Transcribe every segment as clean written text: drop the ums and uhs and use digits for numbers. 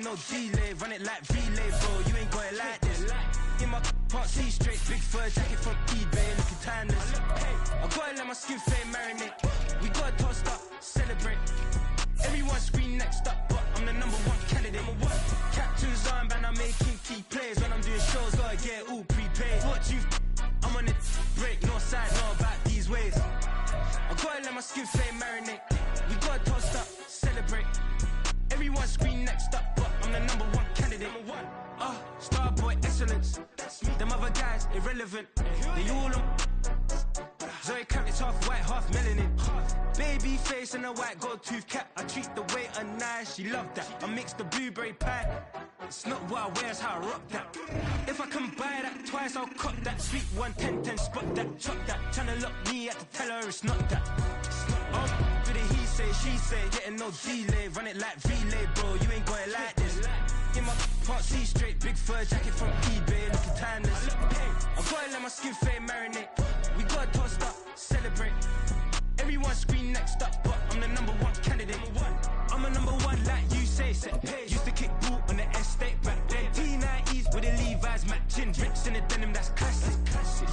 getting no delay. Run it like relay, bro, you ain't got it like this. In my can't see straight, big fur jacket from eBay, looking timeless. I gotta let my skin fade marinate. We gotta toast up, celebrate. Everyone scream next up, but I'm the #1 candidate. Captain's armband, I'm making key plays. When I'm doing shows, gotta get all prepaid. What you I'm on it, break, no side, no about these ways. I gotta let my skin fade marinate. We gotta toast up, celebrate. Everyone scream next up, but I'm the #1 candidate. Starboy excellence. Them other guys irrelevant. They all on. Zoe Kravitz half white, half melanin. Baby face and a white gold tooth cap. I treat the waiter nice, she love that. I mix the blueberry pie. It's not what I wear, it's how I rock that. If I can buy that twice, I'll cop that. Sweet 110, spot that, chop that. Tryna lock me at the tell her it's not that. Do the he say, she say, getting no delay. Run it like relay, bro, you ain't got it like this. In my can't see straight, big fur jacket from eBay, looking timeless. I gotta let my skin fade marinate. We gotta toast up, celebrate. Everyone scream next up, but I'm the #1 candidate. I'm a #1 like you say, set pace. Used to kick boot on the estate back then. T90s with the Levi's matching. Rips in the denim, that's classic.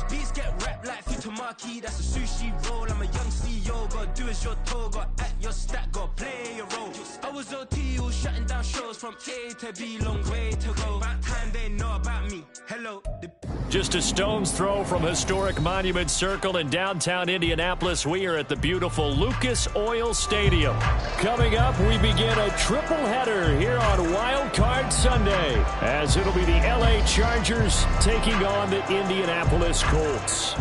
Beats get wrapped like Futamaki, that's a sushi roll. I'm a young CEO, gotta do as you're told. Gotta act your stat, gotta play your role. I was OT, all shutting down shows from A to B, long way to go. About time they know about me. Hello. Just a stone's throw from historic Monument Circle in downtown Indianapolis. We are at the beautiful Lucas Oil Stadium. Coming up, we begin a triple header here on Wild Card Sunday, as it'll be the LA Chargers taking on the Indianapolis Colts.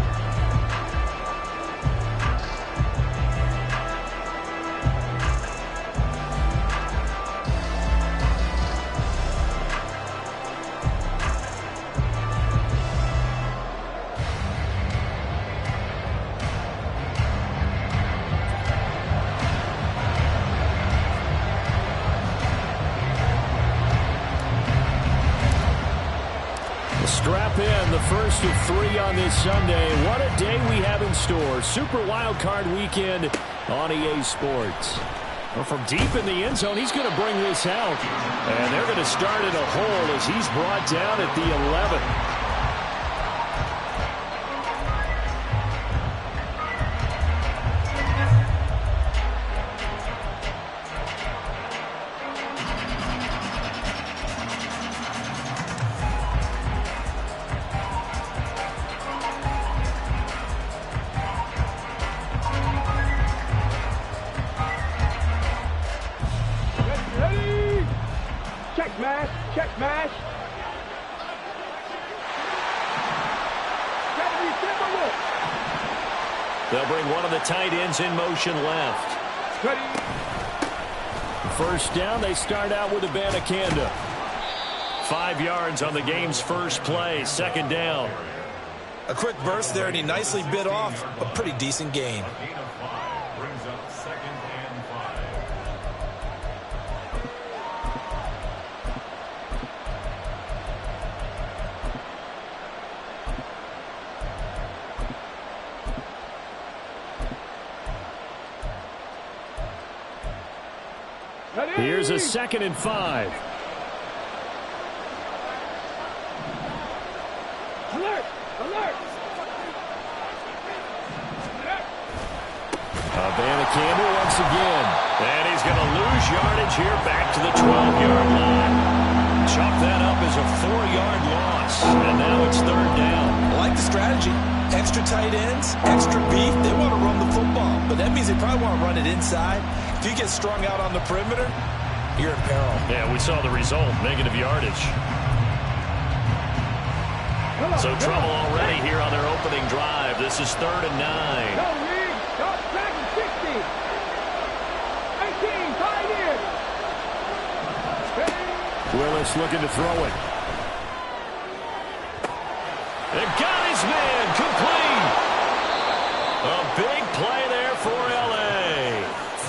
Strap in, the first of 3 on this Sunday. What a day we have in store. Super Wild Card Weekend on EA Sports. Well, from deep in the end zone, he's going to bring this out. And they're going to start at a hole as he's brought down at the 11. Check mash. They'll bring one of the tight ends in motion left. Ready. First down, they start out with Abanikanda. 5 yards on the game's first play, second down. A quick burst there, and he nicely bit off a pretty decent gain. Here's a 2nd and 5. Alert! Alert! Abanikanda once again. And he's going to lose yardage here back to the 12-yard line. Chalk that up as a 4-yard loss. And now it's 3rd down. I like the strategy. Extra tight ends, extra beef. They want to run the football, but that means they probably want to run it inside. If you get strung out on the perimeter, you're in peril. Yeah, we saw the result, negative yardage. So trouble already here on their opening drive. This is 3rd and 9. No lead. Stop back and 60. 18. Tied in. Willis looking to throw it. They got his man complete. A big play there for LA.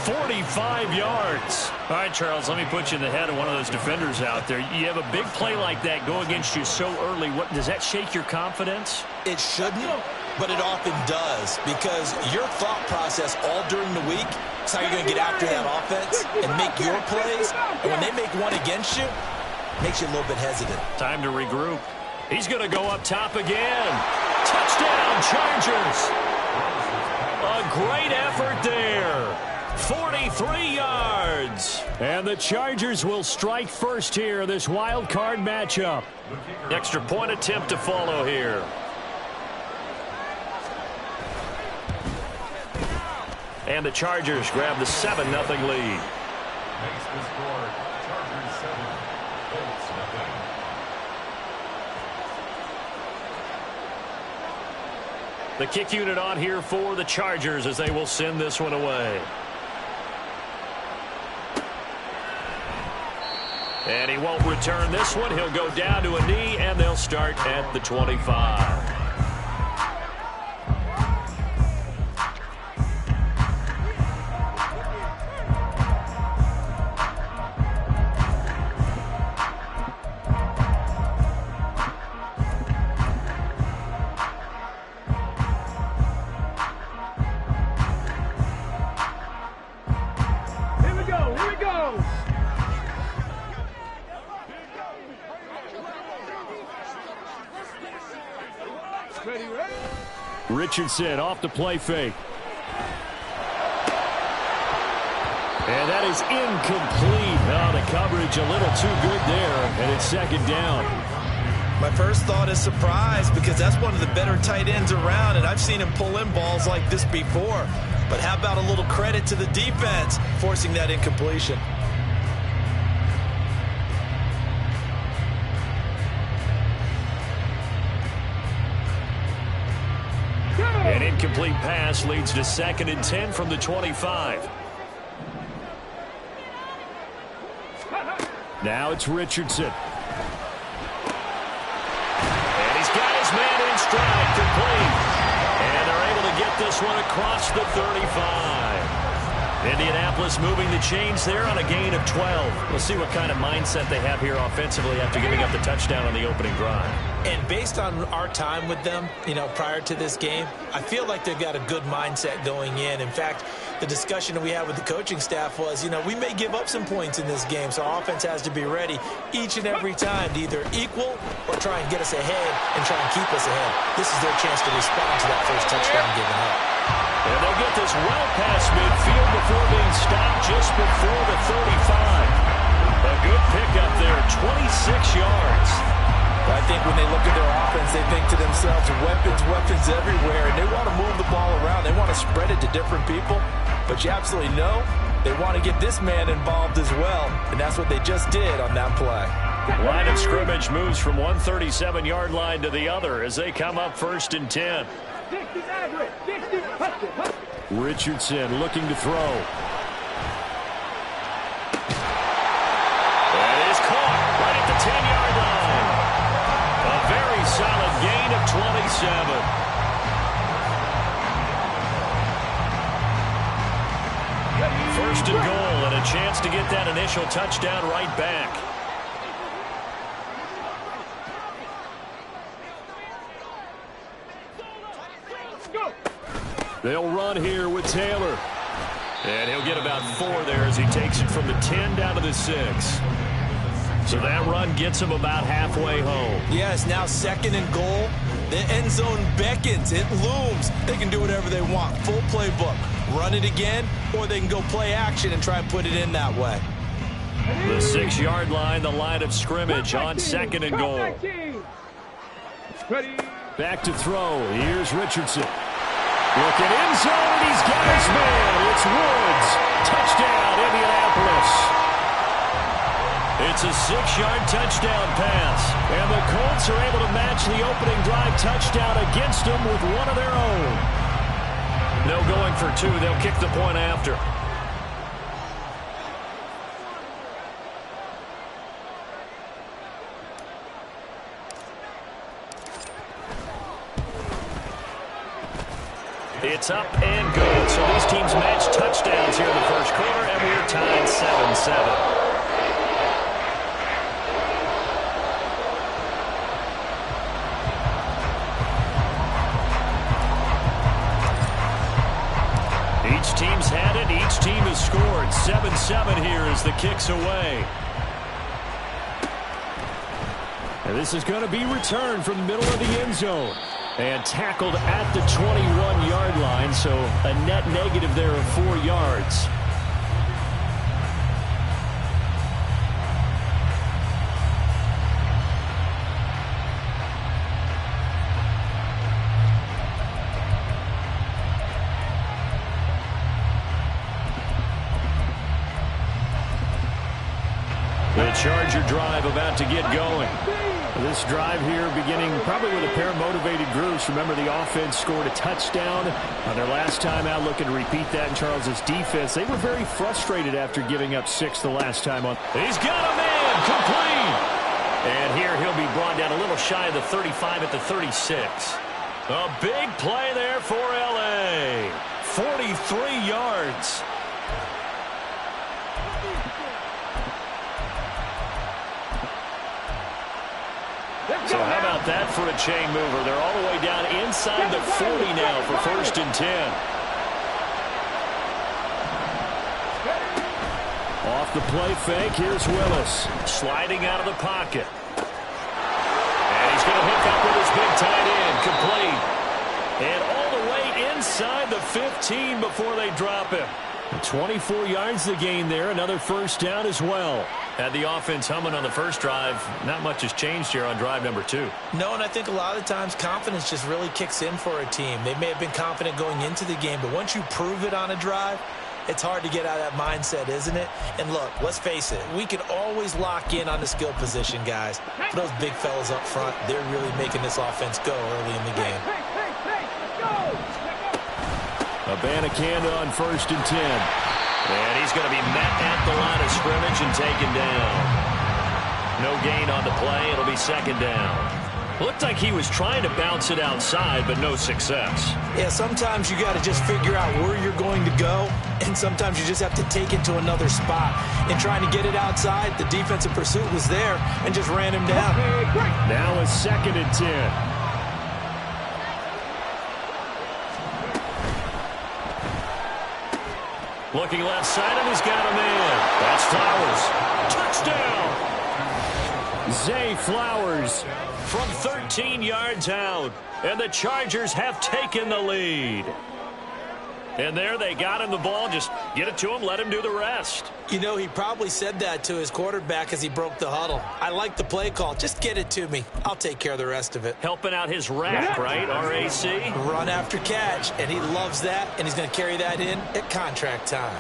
45 yards. All right, Charles, let me put you in the head of one of those defenders out there. You have a big play like that go against you so early. What does that shake your confidence? It shouldn't, but it often does, because your thought process all during the week is how you're going to get after that offense and make your plays. And when they make one against you, it makes you a little bit hesitant. Time to regroup. He's going to go up top again. Touchdown, Chargers. A great effort there. 43 yards. And the Chargers will strike first here in this wild card matchup. Extra point attempt to follow here. And the Chargers grab the 7-0 lead. Makes the score Chargers 7, Colts 0. The kick unit on here for the Chargers as they will send this one away. And he won't return this one. He'll go down to a knee, and they'll start at the 25. Richardson off the play fake. And that is incomplete. Oh, the coverage a little too good there, and it's second down. My first thought is surprise, because that's one of the better tight ends around, and I've seen him pull in balls like this before. But how about a little credit to the defense forcing that incompletion? An incomplete pass leads to 2nd and 10 from the 25. Now it's Richardson. And he's got his man in stride, complete. And they're able to get this one across the 35. Indianapolis moving the chains there on a gain of 12. We'll see what kind of mindset they have here offensively after giving up the touchdown on the opening drive. And based on our time with them, prior to this game, I feel like they've got a good mindset going in. In fact, the discussion that we had with the coaching staff was, we may give up some points in this game, so our offense has to be ready each and every time to either equal or try and get us ahead and try and keep us ahead. This is their chance to respond to that first touchdown given up. And they'll get this well past midfield before being stopped just before the 35. A good pickup there, 26 yards. I think when they look at their offense, they think to themselves, weapons everywhere, and they want to move the ball around. They want to spread it to different people, but you absolutely know they want to get this man involved as well, and that's what they just did on that play. Line of scrimmage moves from one 37-yard line to the other as they come up 1st and 10. Richardson looking to throw. That is caught right at the 10-yard line. A very solid gain of 27. First and goal, and a chance to get that initial touchdown right back. They'll run here with Taylor. And he'll get about 4 there as he takes it from the 10 down to the 6. So that run gets him about halfway home. Yes, now 2nd and goal. The end zone beckons. It looms. They can do whatever they want. Full playbook. Run it again, or they can go play action and try and put it in that way. The 6-yard line, the line of scrimmage on 2nd and goal. Back to throw. Here's Richardson. Looking in zone, and he's got his man. It's Woods. Touchdown, Indianapolis. It's a 6-yard touchdown pass. And the Colts are able to match the opening drive touchdown against them with one of their own. No going for 2. They'll kick the point after. It's up and good. So these teams match touchdowns here in the first quarter, and we're tied 7-7. 7 here as the kick's away. And this is going to be returned from the middle of the end zone. And tackled at the 21-yard line, so a net negative there of 4 yards. The Charger drive about to get going. This drive here beginning probably with a pair of motivated groups. Remember, the offense scored a touchdown on their last time out, looking to repeat that in Charles's defense. They were very frustrated after giving up 6 the last time on. He's got a man complete. And here he'll be brought down a little shy of the 35 at the 36. A big play there for L.A. 43 yards. So how about that for a chain mover? They're all the way down inside the 40 now for 1st and 10. Off the play fake, here's Willis. Sliding out of the pocket. And he's going to hook up with his big tight end. Complete. And all the way inside the 15 before they drop him. 24 yards to gain there. Another 1st down as well. Had the offense humming on the first drive. Not much has changed here on drive number 2. No, and I think a lot of times confidence just really kicks in for a team. They may have been confident going into the game, but once you prove it on a drive, it's hard to get out of that mindset, isn't it? And look, let's face it, we can always lock in on the skill position, guys. For those big fellas up front, they're really making this offense go early in the game. Abanikanda on 1st and 10. And he's going to be met at the line of scrimmage and taken down. No gain on the play. It'll be 2nd down. Looked like he was trying to bounce it outside, but no success. Yeah, sometimes you got to just figure out where you're going to go, and sometimes you just have to take it to another spot. In trying to get it outside, the defensive pursuit was there and just ran him down. Now a 2nd and 10. Looking left side, and he's got a man. That's Flowers. Touchdown! Zay Flowers from 13 yards out. And the Chargers have taken the lead. And there they got him the ball. Just get it to him, let him do the rest. You know, he probably said that to his quarterback as he broke the huddle. I like the play call. Just get it to me. I'll take care of the rest of it. Helping out his rack, right? RAC? Run after catch, and he loves that, and he's going to carry that in at contract time.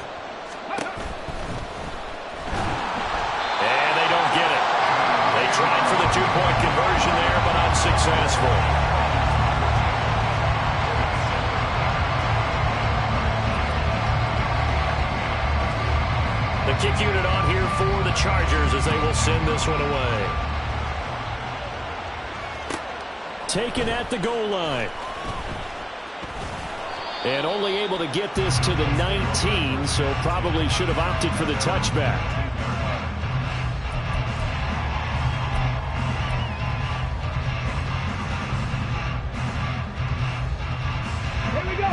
And they don't get it. They tried for the 2-point conversion there, but unsuccessful. The kick unit on here for the Chargers as they will send this one away. Taken at the goal line. And only able to get this to the 19, so probably should have opted for the touchback.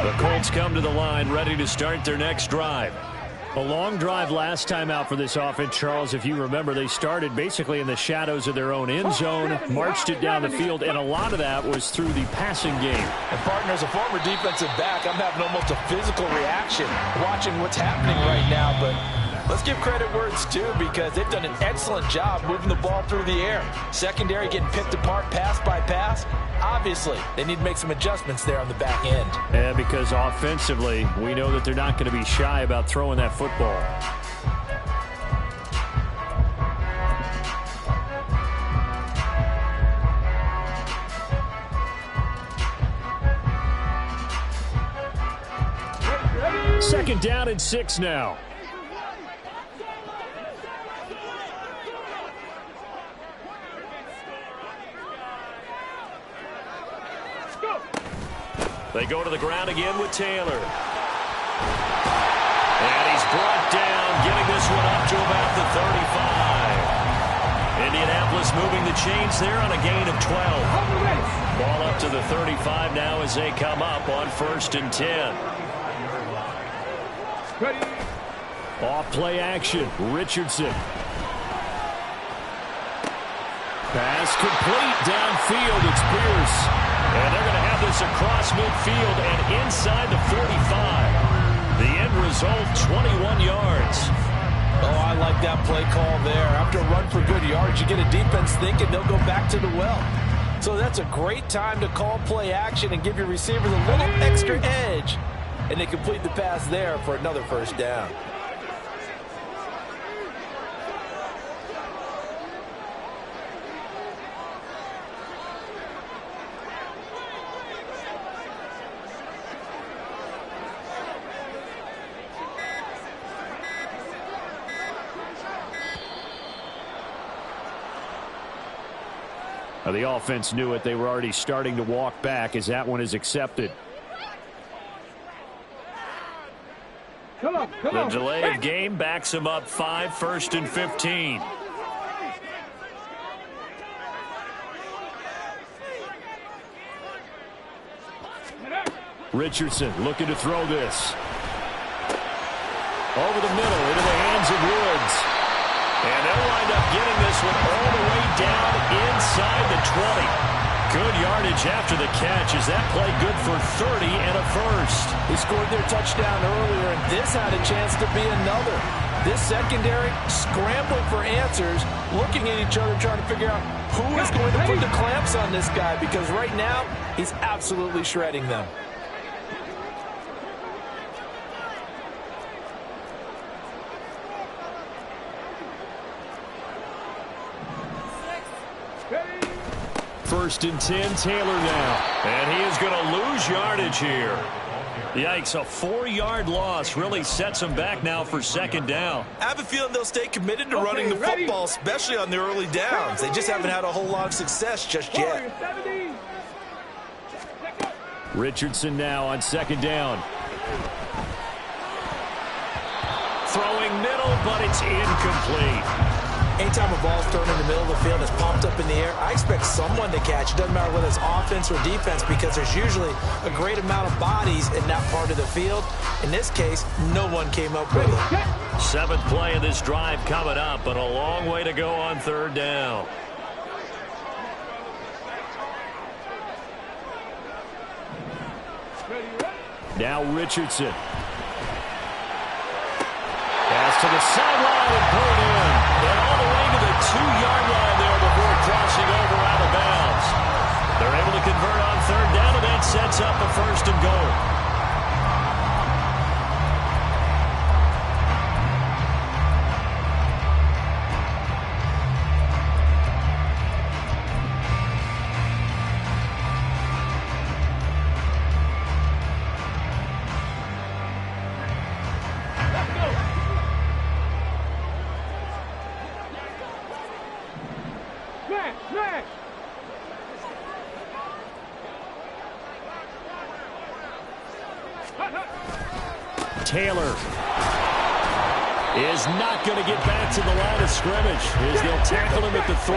The Colts come to the line, ready to start their next drive. A long drive last time out for this offense, Charles. If you remember, they started basically in the shadows of their own end zone, marched it down the field, and a lot of that was through the passing game. And, partner, as a former defensive back, I'm having almost a physical reaction watching what's happening right now. But let's give credit where it's due, because they've done an excellent job moving the ball through the air. Secondary getting picked apart pass by pass. Obviously, they need to make some adjustments there on the back end. Yeah, because offensively, we know that they're not going to be shy about throwing that football. Second down and 6 now. They go to the ground again with Taylor. And he's brought down, getting this one up to about the 35. Indianapolis moving the chains there on a gain of 12. Ball up to the 35 now as they come up on 1st and 10. Off play action. Richardson. Pass complete downfield. It's Pierce. And they're going to have this across midfield and inside the 45. The end result, 21 yards. Oh, I like that play call there. After a run for good yards, you get a defense thinking they'll go back to the well. So that's a great time to call play action and give your receivers a little extra edge. And they complete the pass there for another first down. The offense knew it. They were already starting to walk back as that one is accepted. The delay of game backs him up 5, 1st and 15. Richardson looking to throw this. Over the middle into the hands of Woods. And they'll wind up getting this one all the way down inside the 20. Good yardage after the catch. Is that play good for 30 and a first? They scored their touchdown earlier, and this had a chance to be another. This secondary scrambling for answers, looking at each other, trying to figure out who is going to put the clamps on this guy, because right now he's absolutely shredding them. First and 10, Taylor now. And he is going to lose yardage here. Yikes, a 4-yard loss really sets him back now for second down. I have a feeling they'll stay committed to running the football, especially on the early downs. They just haven't had a whole lot of success just yet. Richardson now on second down. Throwing middle, but it's incomplete. Anytime a ball's thrown in the middle of the field, it's popped up in the air, I expect someone to catch. It doesn't matter whether it's offense or defense, because there's usually a great amount of bodies in that part of the field. In this case, no one came up with it. 7th play of this drive coming up, but a long way to go on third down. Now Richardson. Pass to the sideline and pulled in. And all the way to the 2-yard line there before crossing over out of bounds. They're able to convert on third down, and that sets up a 1st and goal. Taylor is not going to get back to the line of scrimmage as they'll tackle him at the 3.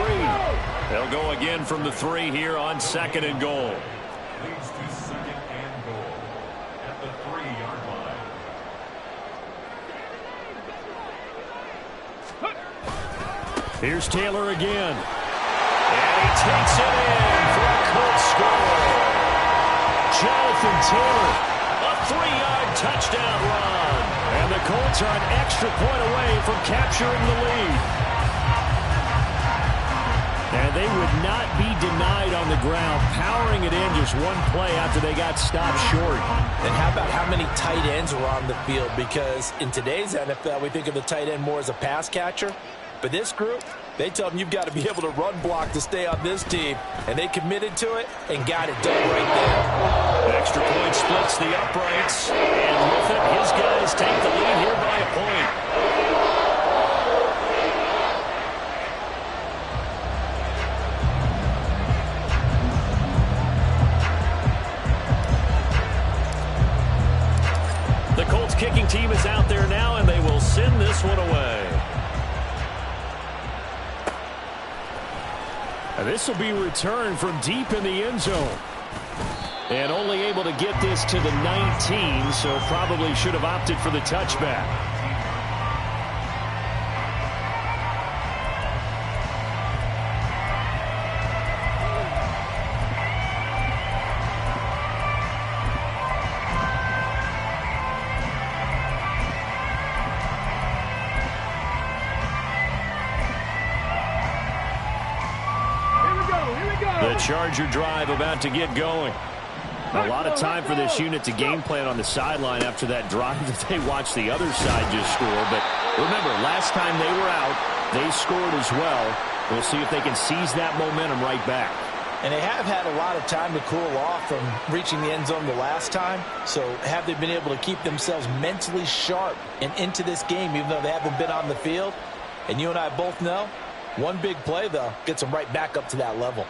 They'll go again from the 3 here on 2nd and goal. Leads to 2nd and goal at the 3-yard line. Here's Taylor again. And he takes it in for a Colts score. Jonathan Taylor, a 3-yard touchdown run. And the Colts are an extra point away from capturing the lead. And they would not be denied on the ground, powering it in just one play after they got stopped short. And how about how many tight ends were on the field? Because in today's NFL, we think of the tight end more as a pass catcher. But this group, they tell them you've got to be able to run block to stay on this team. And they committed to it and got it done right there. Extra point splits the uprights. And with it, his guys take the lead here by a point. The Colts kicking team is out there now, and they will send this one away. And this will be returned from deep in the end zone. And only able to get this to the 19, so probably should have opted for the touchback. The Charger drive about to get going. A lot of time for this unit to game plan on the sideline after that drive that they watched the other side just score. But remember, last time they were out, they scored as well. We'll see if they can seize that momentum right back. And they have had a lot of time to cool off from reaching the end zone the last time. So have they been able to keep themselves mentally sharp and into this game, even though they haven't been on the field? And you and I both know, one big play, though, gets them right back up to that level.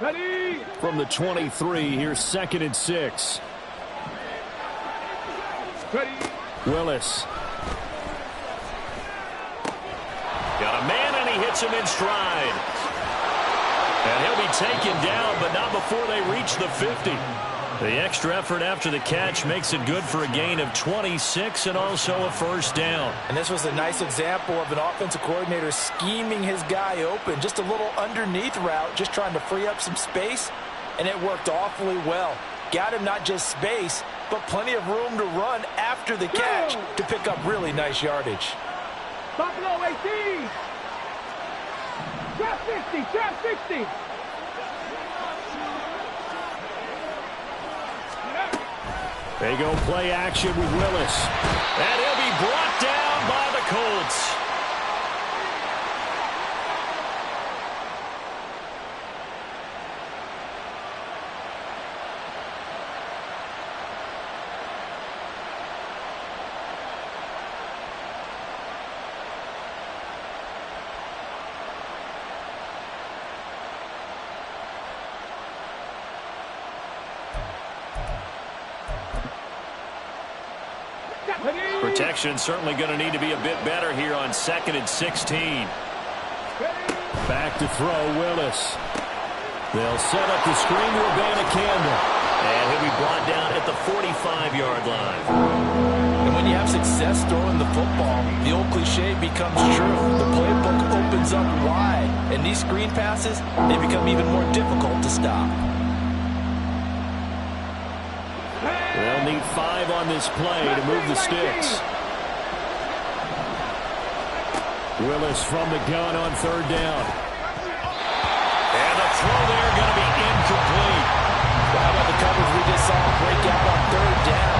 Ready. From the 23, here's 2nd and 6. Ready. Willis. Got a man, and he hits him in stride. And he'll be taken down, but not before they reach the 50. The extra effort after the catch makes it good for a gain of 26 and also a first down. And this was a nice example of an offensive coordinator scheming his guy open. Just a little underneath route, just trying to free up some space, and it worked awfully well. Got him not just space, but plenty of room to run after the catch to pick up really nice yardage. Buffalo 18. Trap 60. Trap 60. They go play action with Willis. And he'll be brought down by the Colts. Protection certainly going to need to be a bit better here on 2nd and 16. Back to throw, Willis. They'll set up the screen to Abanikanda. And he'll be brought down at the 45-yard line. And when you have success throwing the football, the old cliche becomes true. The playbook opens up wide. And these screen passes, they become even more difficult to stop. They'll need 5 on this play to move the sticks. Willis from the gun on 3rd down. And the throw there going to be incomplete. How about the coverage we just saw break out on 3rd down?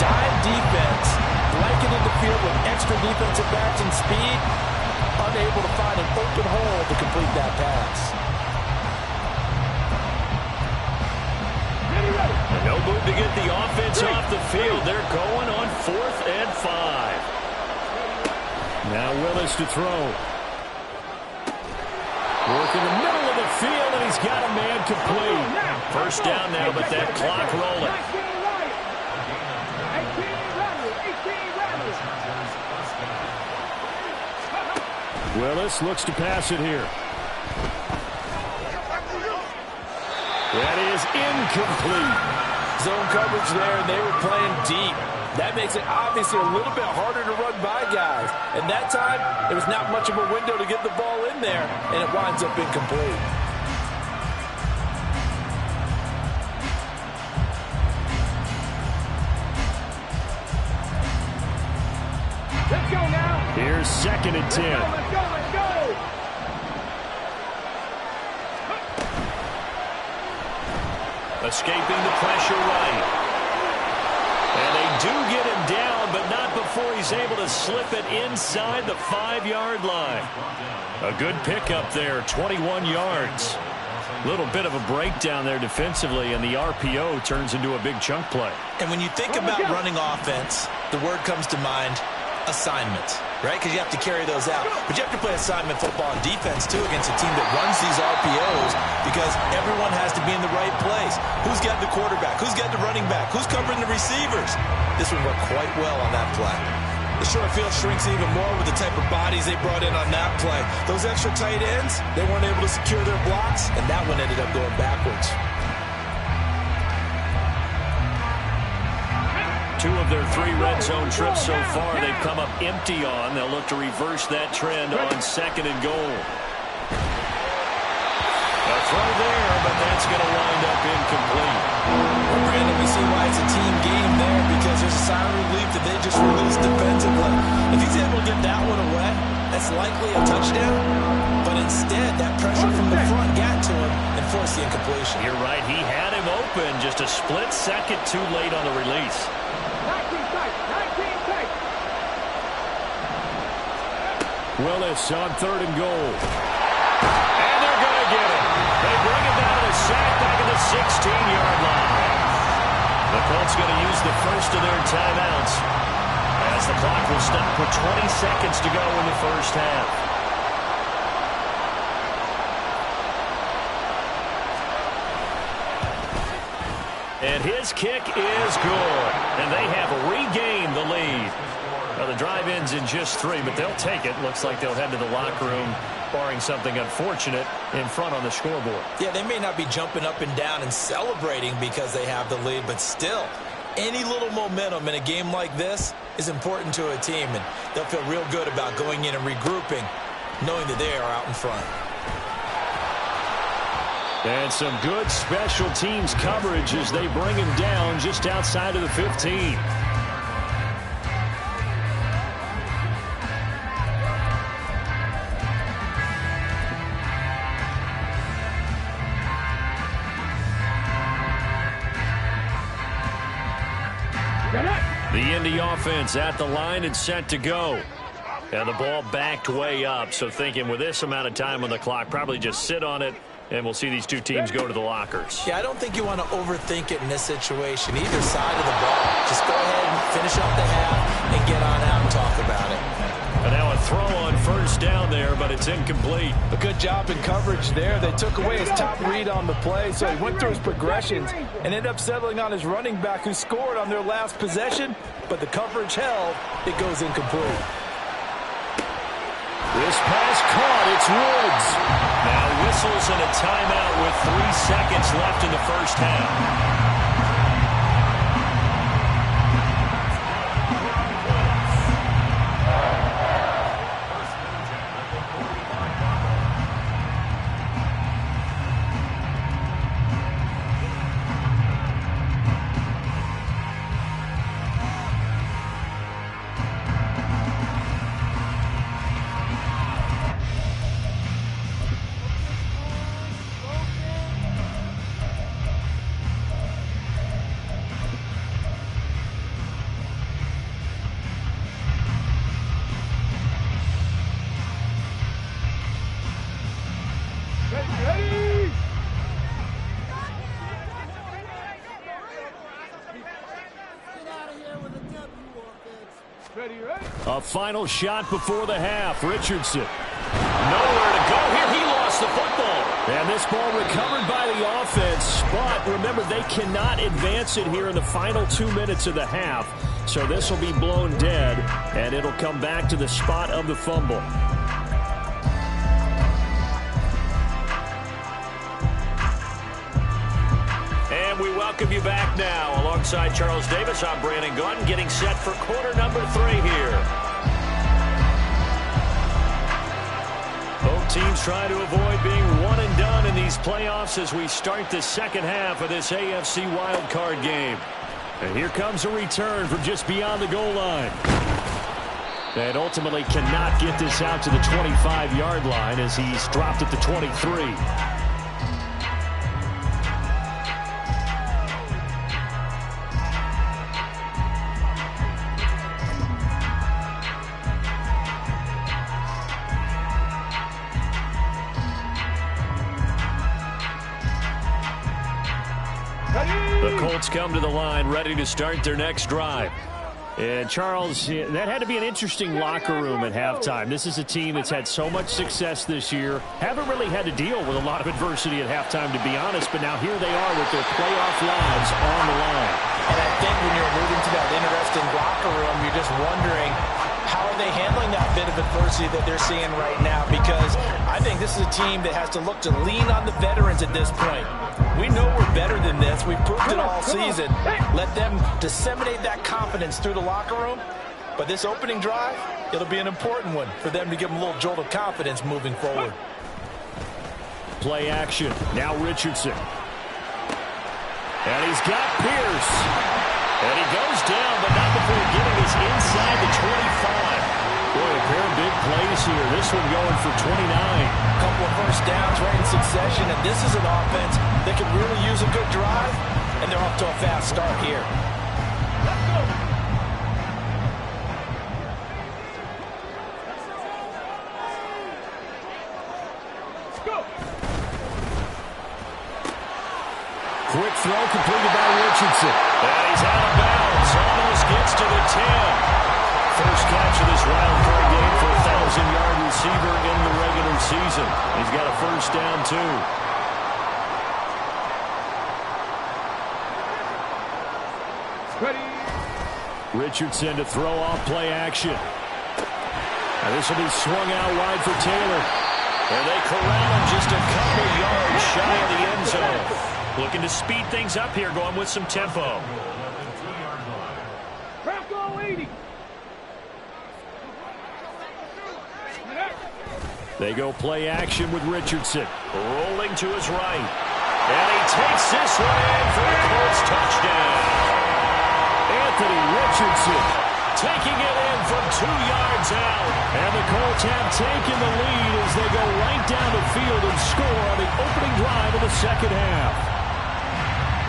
Dime defense, blanketed the field with extra defensive backs and speed, unable to find an open hole to complete that pass. And no move to get the offense off the field. They're going on 4th and 5. Now Willis to throw. Work in the middle of the field, and he's got a man complete. First down now, but that clock rolling. 18 Willis looks to pass it here. That is incomplete. Zone coverage there, and they were playing deep. That makes it obviously a little bit harder to run by guys. And that time, there was not much of a window to get the ball in there, and it winds up incomplete. Let's go now. Here's 2nd and 10. Let's go. Escaping the pressure right. And they do get him down, but not before he's able to slip it inside the 5-yard line. A good pickup there, 21 yards. Little bit of a breakdown there defensively, and the RPO turns into a big chunk play. And when you think about running offense, the word comes to mind, assignments, right? Because you have to carry those out. But you have to play assignment football on defense, too, against a team that runs these RPOs because everyone has to be in the right place. Who's got the quarterback? Who's got the running back? Who's covering the receivers? This would work quite well on that play. The short field shrinks even more with the type of bodies they brought in on that play. Those extra tight ends, they weren't able to secure their blocks, and that one ended up going backwards. 2 of their 3 red zone trips so far, they've come up empty on. They'll look to reverse that trend on 2nd and goal. A throw there, but that's going to wind up incomplete. Well, Brandon, we see why it's a team game there, because there's a sign of relief that they just released defensively. That's likely a touchdown, but instead that pressure from the front got to him and forced the incompletion. You're right. He had him open, just a split second too late on the release. 19 tight. 19 tight. Willis on 3rd and goal. And they're going to get him. They bring him down to sack back at the 16-yard line. The Colts going to use the first of their timeouts as the clock will stop with 20 seconds to go in the first half. And his kick is good. And they have regained the lead. Now, the drive ends in just 3, but they'll take it. Looks like they'll head to the locker room, barring something unfortunate, in front on the scoreboard. Yeah, they may not be jumping up and down and celebrating because they have the lead, but still, any little momentum in a game like this is important to a team, and they'll feel real good about going in and regrouping, knowing that they are out in front. And some good special teams coverage as they bring him down just outside of the 15. The Indy offense at the line and set to go. And the ball backed way up. So thinking with this amount of time on the clock, probably just sit on it, and we'll see these two teams go to the lockers. Yeah, I don't think you want to overthink it in this situation. Either side of the ball. Just go ahead and finish up the half and get on out and talk about it. And now a throw on first down there, but it's incomplete. A good job in coverage there. They took away his top read on the play, so he went through his progressions and ended up settling on his running back who scored on their last possession, but the coverage held. It goes incomplete. This pass caught. It's Woods. Now whistles and a timeout with 3 seconds left in the first half. A final shot before the half. Richardson. Nowhere to go here. He lost the football. And this ball recovered by the offense. But remember, they cannot advance it here in the final 2 minutes of the half. So this will be blown dead, and it'll come back to the spot of the fumble. And we welcome you back now. Alongside Charles Davis, I'm Brandon Gaudin, getting set for quarter number 3 here. Both teams trying to avoid being one and done in these playoffs as we start the second half of this AFC wildcard game. And here comes a return from just beyond the goal line. And ultimately cannot get this out to the 25-yard line as he's dropped at the 23. The Colts come to the line ready to start their next drive. And Charles, that had to be an interesting locker room at halftime. This is a team that's had so much success this year. Haven't really had to deal with a lot of adversity at halftime, to be honest. But now here they are with their playoff lives on the line. And I think when you're alluding to that interesting locker room, you're just wondering, how are they handling that bit of adversity that they're seeing right now? Because I think this is a team that has to look to lean on the veterans at this point. We know we're better than this. We've proved it all season. Let them disseminate that confidence through the locker room. But this opening drive, it'll be an important one for them to give them a little jolt of confidence moving forward. Play action. Now Richardson. And he's got Pierce. And he goes down, but not before getting us inside the 25. Boy, a pair of big plays pace here. This one going for 29. A couple of first downs right in succession, and this is an offense that could really use a good drive, and they're off to a fast start here. Let's go. Let's go. Quick throw completed by Richardson. And he's out of bounds. Almost gets to the 10. First catch of this wild card game for a 1,000-yard receiver in the regular season. He's got a first down, too. Ready. Richardson to throw off play action. And this will be swung out wide for Taylor. And they corral him just a couple yards shy of the end zone. Looking to speed things up here, going with some tempo. Crack all 80. They go play action with Richardson. Rolling to his right. And he takes this one in for a Colts touchdown. Anthony Richardson taking it in from 2 yards out. And the Colts have taken the lead as they go right down the field and score on the opening drive of the second half.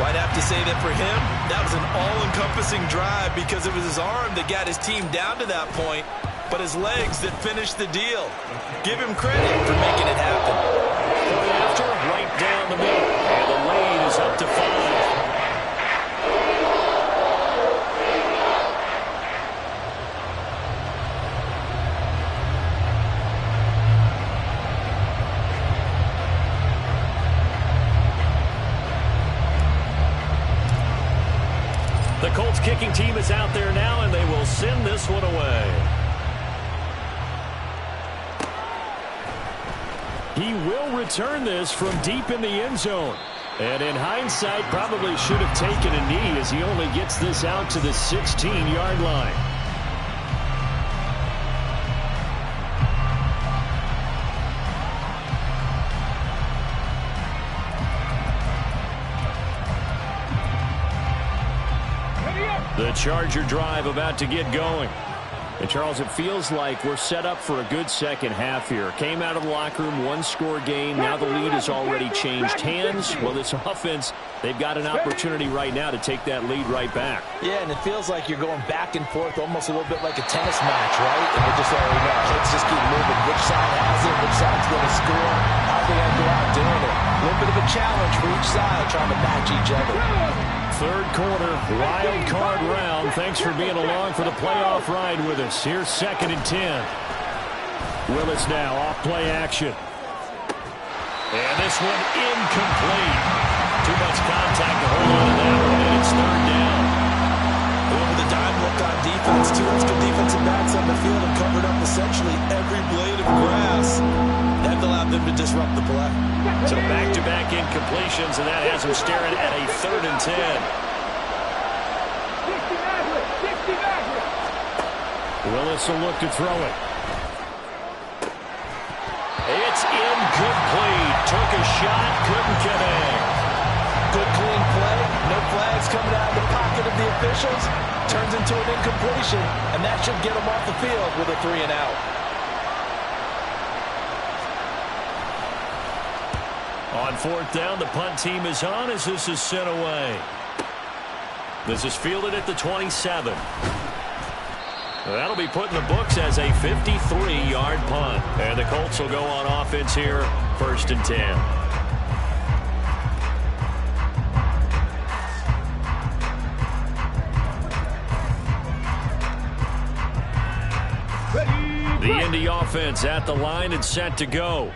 Well, I'd have to say that for him, that was an all-encompassing drive because it was his arm that got his team down to that point, but his legs that finished the deal. Give him credit for making it happen. After, right down the middle, and the lead is up to 5. The Colts kicking team is out there now, and they will send this one away. He will return this from deep in the end zone. And in hindsight, probably should have taken a knee as he only gets this out to the 16-yard line. The Charger drive about to get going. And, Charles, it feels like we're set up for a good second half here. Came out of the locker room, one-score game. Now the lead has already changed hands. Well, this offense, they've got an opportunity right now to take that lead right back. Yeah, and it feels like you're going back and forth almost a little bit like a tennis match, right? And we just already know. Let's just keep moving. Which side has it? Which side's going to score? How are they going to go out doing it? A little bit of a challenge for each side trying to match each other. Third quarter, wild card round. Thanks for being along for the playoff ride with us. Here's 2nd and 10. Willis now off play action. And this one incomplete. Too much contact to hold on to that one, and it's 3rd down. Over the dime look on defense. 2 extra defensive backs on the field and covered up essentially every blade of grass. That allowed them to disrupt the play. So back-to-back incompletions, and that has them staring at a 3rd and 10. 60 Maverick. Willis will look to throw it. It's incomplete. Took a shot, couldn't connect. Good clean play. No flags coming out of the pocket of the officials. Turns into an incompletion, and that should get them off the field with a 3 and out. On 4th down, the punt team is on as this is sent away. This is fielded at the 27. That'll be put in the books as a 53-yard punt. And the Colts will go on offense here, 1st and 10. The Indy offense at the line and set to go.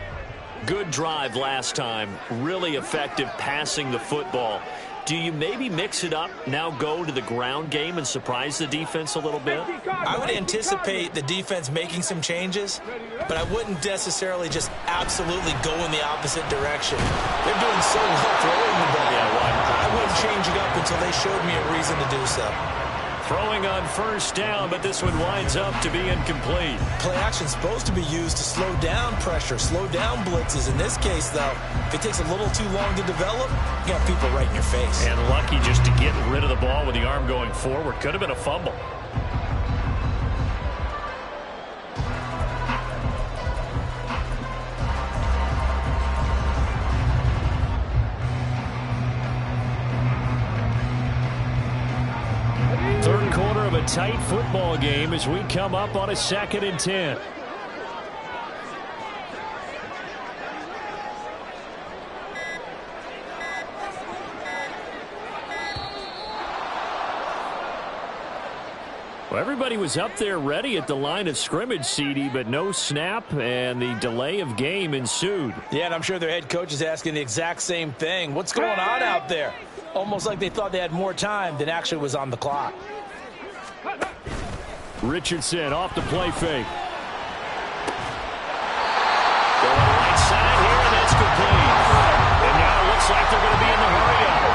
Good drive last time. Really effective passing the football. Do you maybe mix it up, now go to the ground game and surprise the defense a little bit? I would anticipate the defense making some changes, but I wouldn't necessarily just absolutely go in the opposite direction. They're doing so well throwing the ball. I wouldn't change it up until they showed me a reason to do so. Throwing on 1st down, but this one winds up to be incomplete. Play action's supposed to be used to slow down pressure, slow down blitzes. In this case, though, if it takes a little too long to develop, you got people right in your face. And lucky just to get rid of the ball with the arm going forward. Could have been a fumble. tight football game as we come up on a 2nd and 10. Well, everybody was up there ready at the line of scrimmage, CD, but no snap, and the delay of game ensued. Yeah, and I'm sure their head coach is asking the exact same thing. What's going on out there? Almost like they thought they had more time than actually was on the clock. Richardson off the play fake. Going right side here, and that's complete. And now it looks like they're going to be in the hurry-up.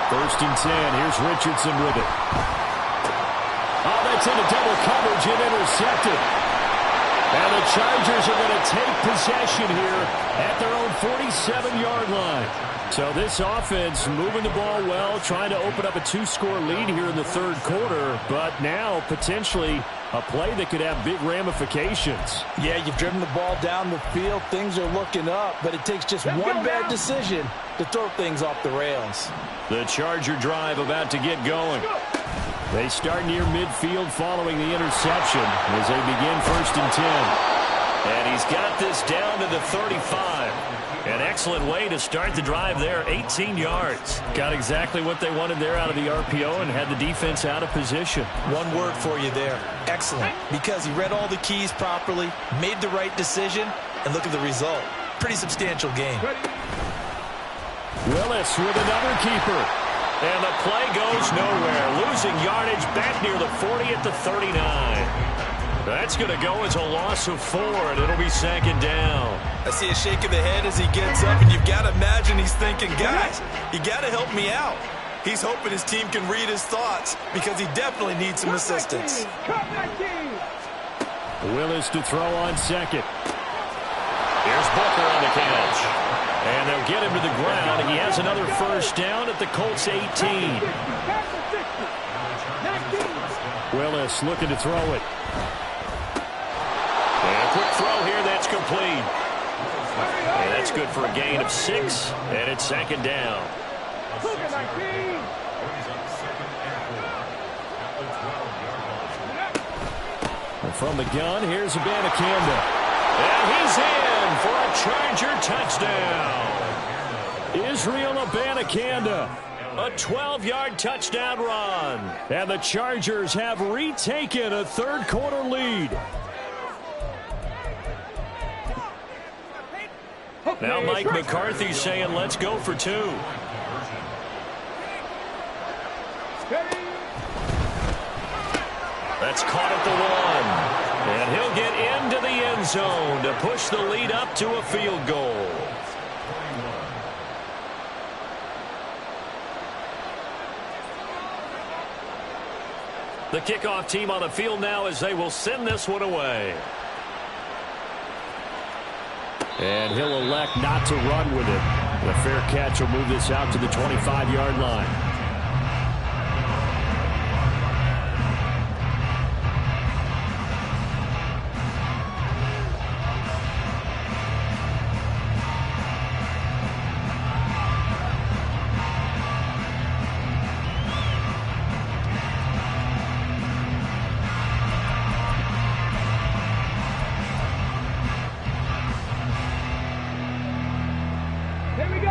1st and 10. Here's Richardson with it. Oh, that's into double coverage and intercepted. And the Chargers are going to take possession here at their own 47-yard line. So this offense moving the ball well, trying to open up a 2-score lead here in the 3rd quarter, but now potentially a play that could have big ramifications. Yeah, you've driven the ball down the field. Things are looking up, but it takes just one bad decision to throw things off the rails. The Charger drive about to get going. They start near midfield following the interception as they begin 1st and 10. And he's got this down to the 35. An excellent way to start the drive there, 18 yards. Got exactly what they wanted there out of the RPO and had the defense out of position. One word for you there, excellent, because he read all the keys properly, made the right decision, and look at the result. Pretty substantial game. Willis with another keeper. And the play goes nowhere. Losing yardage back near the 40 at the 39. That's going to go as a loss of 4, and it'll be 2nd down. I see a shake of the head as he gets up, and you've got to imagine he's thinking, guys, you got to help me out. He's hoping his team can read his thoughts because he definitely needs some assistance. Willis to throw on 2nd. Here's Booker on the catch. And they'll get him to the ground, and he has another 1st down at the Colts 18. Willis looking to throw it. And a quick throw here, that's complete. And that's good for a gain of 6, and it's 2nd down. And from the gun, here's Abanikanda. And he's in for a Charger touchdown. Israel Abanikanda, a 12-yard touchdown run. And the Chargers have retaken a 3rd quarter lead. Now Mike McCarthy saying, let's go for 2. That's caught at the 1. And he'll get into the end zone to push the lead up to a field goal. The kickoff team on the field now as they will send this one away. And he'll elect not to run with it. The fair catch will move this out to the 25-yard line.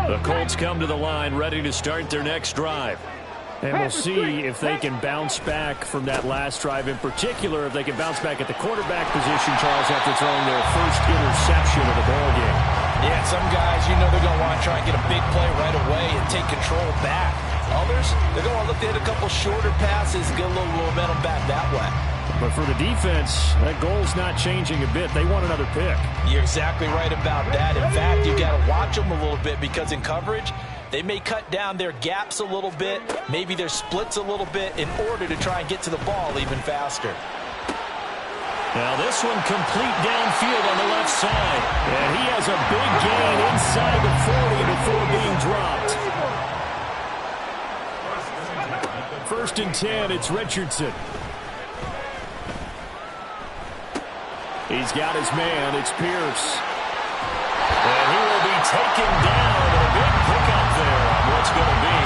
The Colts come to the line ready to start their next drive. And we'll see if they can bounce back from that last drive. In particular, if they can bounce back at the quarterback position, Charles, after throwing their first interception of the ball game. Yeah, some guys, you know they're going to want to try and get a big play right away and take control back. Others, they're going to want to look to hit a couple shorter passes and get a little momentum back that way. But for the defense, that goal's not changing a bit. They want another pick. You're exactly right about that. In fact, you've got to watch them a little bit because in coverage, they may cut down their gaps a little bit, maybe their splits a little bit in order to try and get to the ball even faster. Now this one complete downfield on the left side. And he has a big gain inside the 40 before being dropped. 1st and 10, it's Richardson. He's got his man, it's Pierce. And he will be taken down. A big pickup there on what's going to be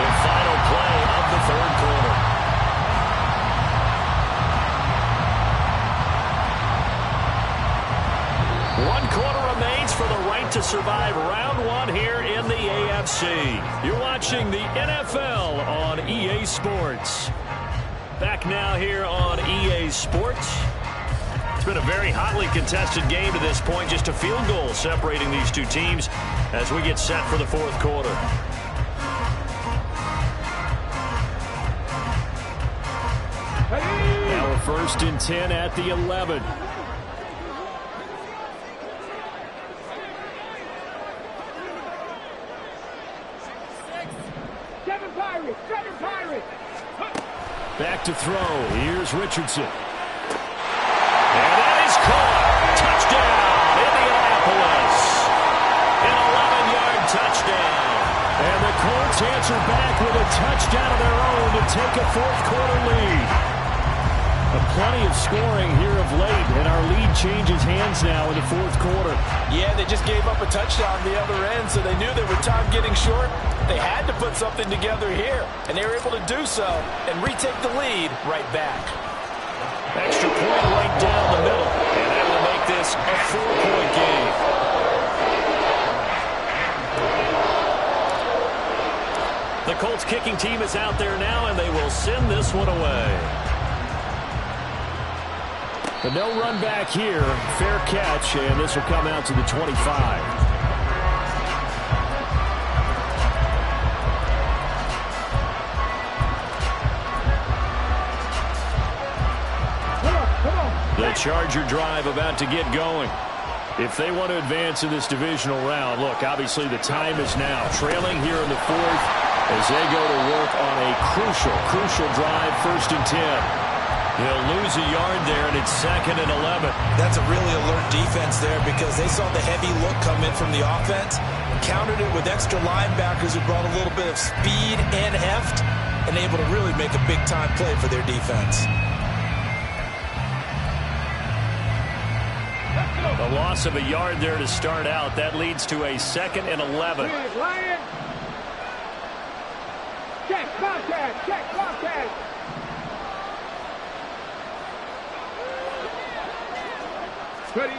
the final play of the survive round one here in the AFC. You're watching the NFL on EA Sports. Back now here on EA Sports. It's been a very hotly contested game to this point. Just a field goal separating these two teams as we get set for the fourth quarter. Now we're 1st and 10 at the 11. Seven Pirates. Back to throw. Here's Richardson. And that is caught. Touchdown, Indianapolis. An 11-yard touchdown. And the Colts answer back with a touchdown of their own to take a fourth-quarter lead. Plenty of scoring here of late, and our lead changes hands now in the fourth quarter. Yeah, they just gave up a touchdown on the other end, so they knew that with time getting short, they had to put something together here, and they were able to do so and retake the lead right back. Extra point right down the middle, and that will make this a 4-point game. The Colts kicking team is out there now, and they will send this one away. But no run back here. Fair catch, and this will come out to the 25. The Charger drive about to get going. If they want to advance in this divisional round, look, obviously the time is now. Trailing here in the fourth as they go to work on a crucial drive, 1st and 10. He'll lose a yard there, and it's 2nd and 11. That's a really alert defense there because they saw the heavy look come in from the offense, countered it with extra linebackers who brought a little bit of speed and heft, and able to really make a big-time play for their defense. A loss of a yard there to start out. That leads to a 2nd and 11. Lion. Check contact. Ready.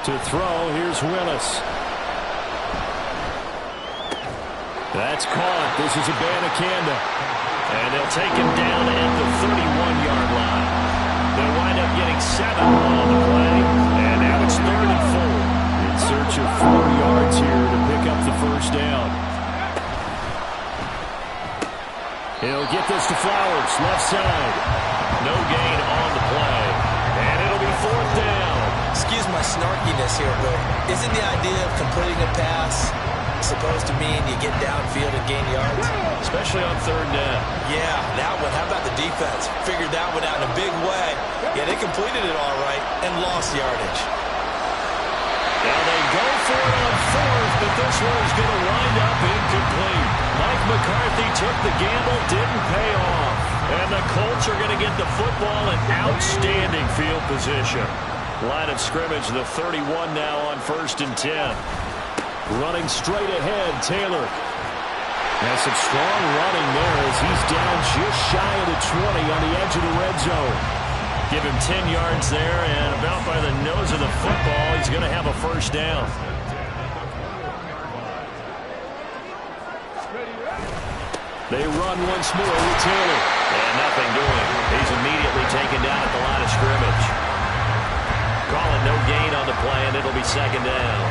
To throw, here's Willis. That's caught. This is Abanikanda. And they'll take him down at the 31-yard line. They'll wind up getting 7 on the play. And now it's 3rd and 4. In search of 4 yards here to pick up the first down. He'll get this to Flowers, left side. No gain on the play. And it'll be 4th down. Excuse my snarkiness here, but isn't the idea of completing a pass supposed to mean you get downfield and gain yards? Especially on 3rd down. Yeah, that one. How about the defense? Figured that one out in a big way. Yeah, they completed it all right and lost yardage. Now they go for it on 4th, but this one is going to wind up incomplete. Mike McCarthy took the gamble, didn't pay off. And the Colts are going to get the football in outstanding field position. Line of scrimmage, the 31 now on 1st and 10. Running straight ahead, Taylor. Has some strong running there as he's down just shy of the 20 on the edge of the red zone. Give him 10 yards there, and about by the nose of the football, he's going to have a first down. They run once more with Taylor. And nothing doing. He's immediately taken down at the line of scrimmage. Calling no gain on the play, and it'll be 2nd down.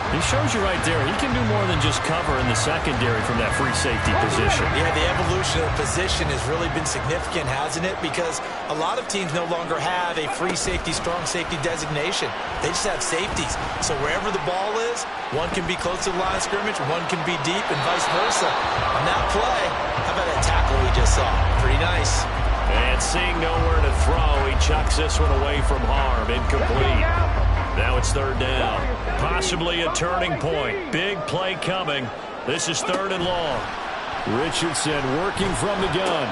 He shows you right there, he can do more than just cover in the secondary from that free safety position. Yeah, the evolution of position has really been significant, hasn't it? Because a lot of teams no longer have a free safety, strong safety designation. They just have safeties. So wherever the ball is, one can be close to the line of scrimmage, one can be deep, and vice versa. On that play, how about that tackle we just saw? Pretty nice. And seeing nowhere to throw, he chucks this one away from harm. Incomplete. Now it's 3rd down. Possibly a turning point. Big play coming. This is 3rd and long. Richardson working from the gun.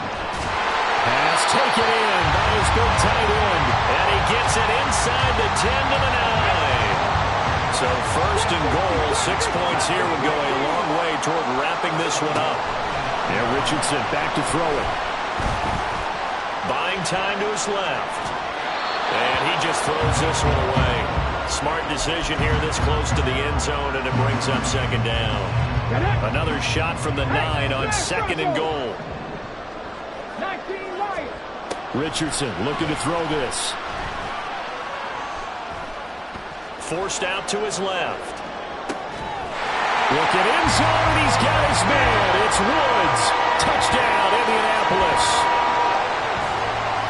Pass taken in by his big tight end. And he gets it inside the 10 to the 9. So 1st and goal. 6 points here would go a long way toward wrapping this one up. And Richardson back to throw it. Buying time to his left. And he just throws this one away. Smart decision here this close to the end zone, and it brings up second down. Another shot from the 9 on second and goal. 19 right. Richardson looking to throw this. Forced out to his left. Looking end zone, and he's got his man. It's Woods. Touchdown, Indianapolis.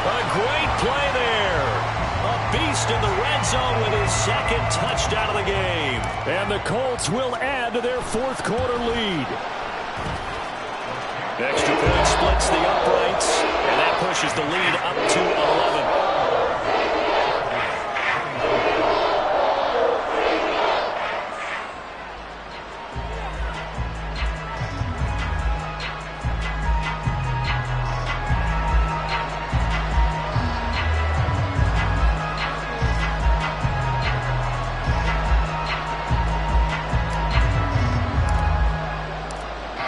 A great play there. A beast in the red zone with his second touchdown of the game. And the Colts will add to their fourth quarter lead. Extra point splits the uprights, and that pushes the lead up to 11.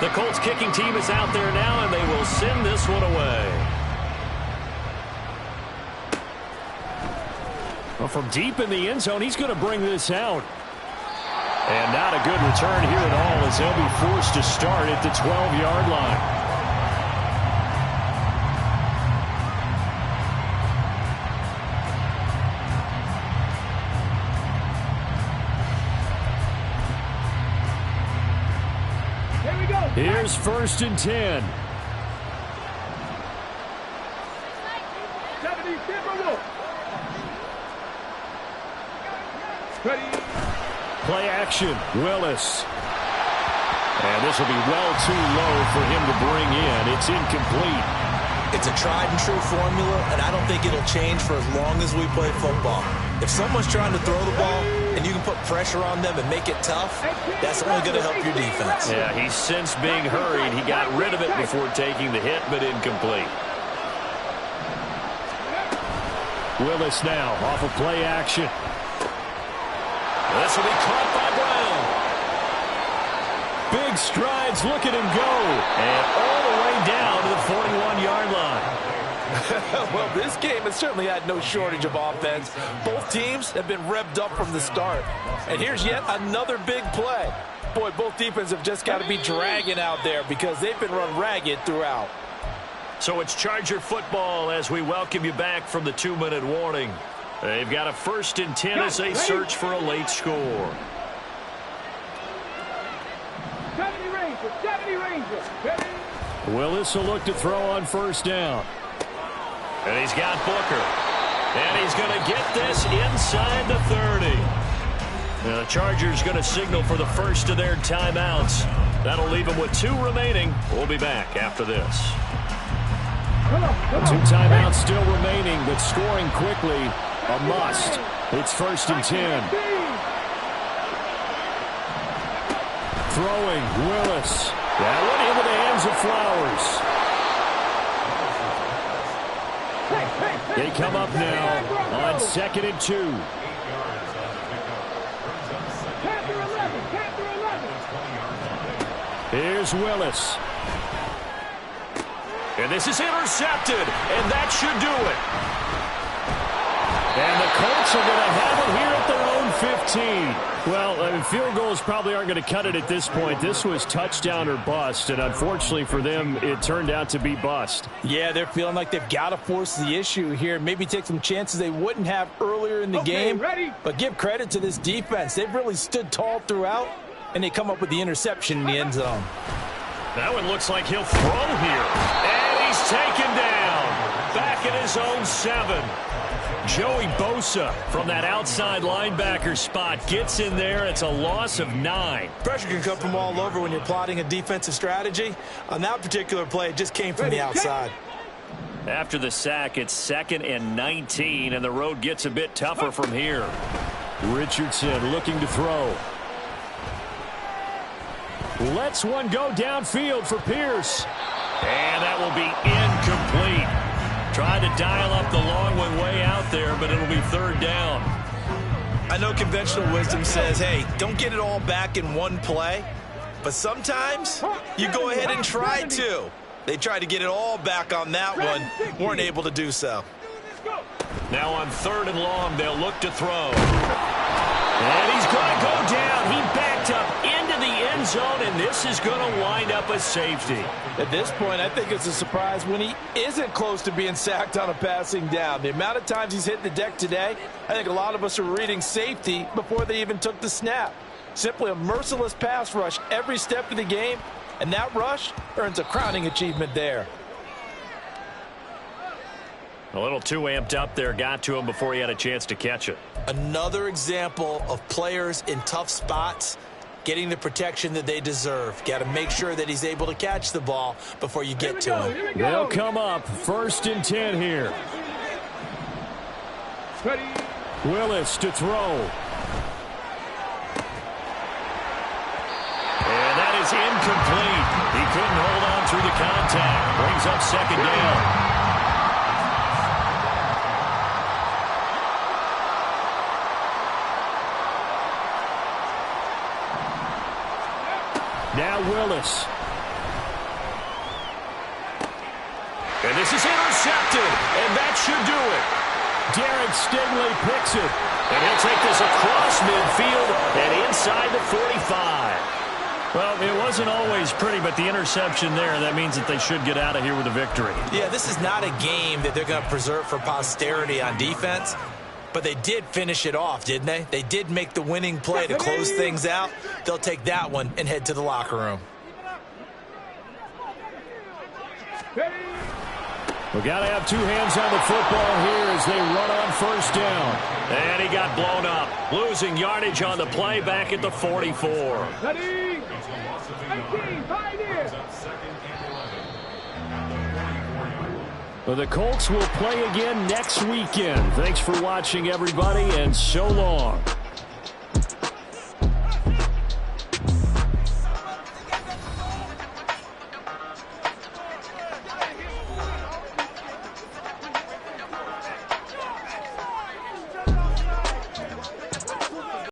The Colts kicking team is out there now, and they will send this one away. Well, from deep in the end zone, he's going to bring this out. And not a good return here at all, as they'll be forced to start at the 12-yard line. Here's 1st and 10. 70 Timberwolves. Ready. Play action, Willis. And this will be well too low for him to bring in. It's incomplete. It's a tried-and-true formula, and I don't think it'll change for as long as we play football. If someone's trying to throw the ball and you can put pressure on them and make it tough, that's only going to help your defense. Yeah, he's since being hurried. He got rid of it before taking the hit, but incomplete. Willis now off of play action. This will be caught by Brown. Big strides, look at him go. And all the way down to the 41-yard line. Well, this game has certainly had no shortage of offense. Both teams have been revved up from the start. And here's yet another big play. Boy, both defenses have just got to be dragging out there because they've been run ragged throughout. So it's Charger football as we welcome you back from the 2-minute warning. They've got a 1st and 10 as they search for a late score. 70 Rangers. 70 Rangers. Ready. Willis will look to throw on 1st down. And he's got Booker. And he's going to get this inside the 30. Now the Chargers going to signal for the first of their timeouts. That'll leave them with 2 remaining. We'll be back after this. 2 timeouts still remaining, but scoring quickly, a must. It's 1st and 10. Throwing, Willis. That went into the hands of Flowers. They come up now on 2nd and 2. Here's Willis. And this is intercepted, and that should do it. And the Colts are going to have it here at their own 15. Well, I mean, field goals probably aren't going to cut it at this point. This was touchdown or bust, and unfortunately for them, it turned out to be bust. Yeah, they're feeling like they've got to force the issue here, maybe take some chances they wouldn't have earlier in the game. Ready. But give credit to this defense. They've really stood tall throughout, and they come up with the interception in the end zone. That one looks like he'll throw here. And he's taken down. Back in his own 7. Joey Bosa from that outside linebacker spot gets in there. It's a loss of 9. Pressure can come from all over when you're plotting a defensive strategy. On that particular play, it just came from the outside. After the sack, it's 2nd and 19, and the road gets a bit tougher from here. Richardson looking to throw. Lets one go downfield for Pierce. And that will be incomplete. Tried to dial up the long one way out there, but it'll be 3rd down. I know conventional wisdom says, hey, don't get it all back in one play. But sometimes you go ahead and try to. They tried to get it all back on that one. Weren't able to do so. Now on 3rd and long, they'll look to throw. And he's going to go down. He backed up into the end zone, and this is going to wind up a safety. At this point, I think it's a surprise when he isn't close to being sacked on a passing down. The amount of times he's hit the deck today, I think a lot of us are reading safety before they even took the snap. Simply a merciless pass rush every step of the game, and that rush earns a crowning achievement there. A little too amped up there, got to him before he had a chance to catch it. Another example of players in tough spots getting the protection that they deserve. Got to make sure that he's able to catch the ball before you get to him. They'll come up 1st and 10 here. Ready. Willis to throw. And that is incomplete. He couldn't hold on through the contact. Brings up 2nd down. Now Willis. And this is intercepted, and that should do it. Derek Stingley picks it, and he'll take this across midfield and inside the 45. Well, it wasn't always pretty, but the interception there, that means that they should get out of here with a victory. Yeah, this is not a game that they're going to preserve for posterity on defense. But they did finish it off, didn't they? They did make the winning play to close things out. They'll take that one and head to the locker room. We've got to have two hands on the football here as they run on 1st down. And he got blown up. Losing yardage on the play back at the 44. Ready. 18, 5 years. Well, the Colts will play again next weekend. Thanks for watching, everybody, and so long.